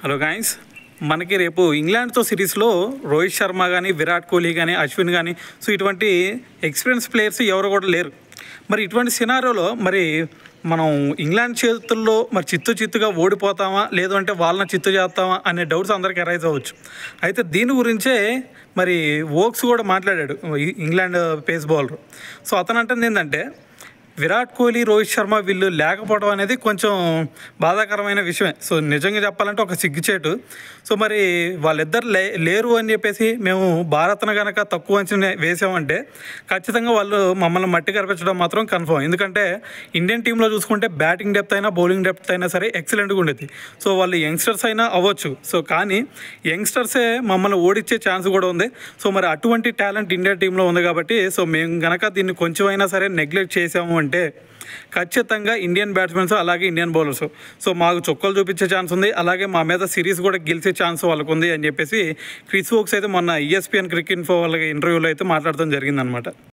Hello guys, మనకి రేపు ఇంగ్లాండ్తో సిరీస్లో రోహిత్ శర్మ కానీ, విరాట్ కోహ్లీ కానీ, అశ్విన్ కానీ, సో ఇటువంటి ఎక్స్పీరియన్స్ ప్లేయర్స్ ఎవరు కూడా లేరు. మరి ఇటువంటి సినారియోలో మరి మనం ఇంగ్లాండ్ చేతుల్లో మరి చిత్తుగా ఓడిపోతామా, లేదు అంటే వాళ్ళని చిత్తు చేస్తామా అనే డౌట్స్ అందరికీ అరైజ్ అవ్వచ్చు. అయితే దీని గురించే మరి వోక్స్ కూడా మాట్లాడాడు, ఇంగ్లాండ్ పేస్ బౌలర్. సో అతను అంటుంది ఏంటంటే, విరాట్ కోహ్లీ, రోహిత్ శర్మ వీళ్ళు లేకపోవడం అనేది కొంచెం బాధాకరమైన విషయమే. సో నిజంగా చెప్పాలంటే ఒక సిగ్గుచేటు. సో మరి వాళ్ళిద్దరు లేరు అని చెప్పేసి మేము భారత్ను కనుక తక్కువ అంచనా వేసామంటే ఖచ్చితంగా వాళ్ళు మమ్మల్ని మట్టి కనిపించడం మాత్రం కన్ఫర్మ్. ఎందుకంటే ఇండియన్ టీంలో చూసుకుంటే బ్యాటింగ్ డెప్త్ అయినా, బౌలింగ్ డెప్త్ అయినా సరే ఎక్సలెంట్గా ఉండేది. సో వాళ్ళు యంగ్స్టర్స్ అయినా అవ్వచ్చు. సో కానీ యంగ్స్టర్సే మమ్మల్ని ఓడించే ఛాన్స్ కూడా ఉంది. సో మరి అటువంటి టాలెంట్ ఇండియన్ టీంలో ఉంది కాబట్టి సో మేము కనుక దీన్ని కొంచెం అయినా సరే నెగ్లెక్ట్ చేసాము అంటే ఖచ్చితంగా ఇండియన్ బ్యాట్స్మెన్స్ అలాగే ఇండియన్ బౌలర్స్ సో మాకు చుక్కలు చూపించే ఛాన్స్ ఉంది, అలాగే మా మీద సిరీస్ కూడా గెలిచే ఛాన్స్ వాళ్ళకు ఉంది అని చెప్పేసి క్రిస్ వోక్స్ అయితే మొన్న ESPN క్రికెట్ ఇన్ఫో వాళ్ళకి ఇంటర్వ్యూలో అయితే మాట్లాడడం జరిగిందనమాట.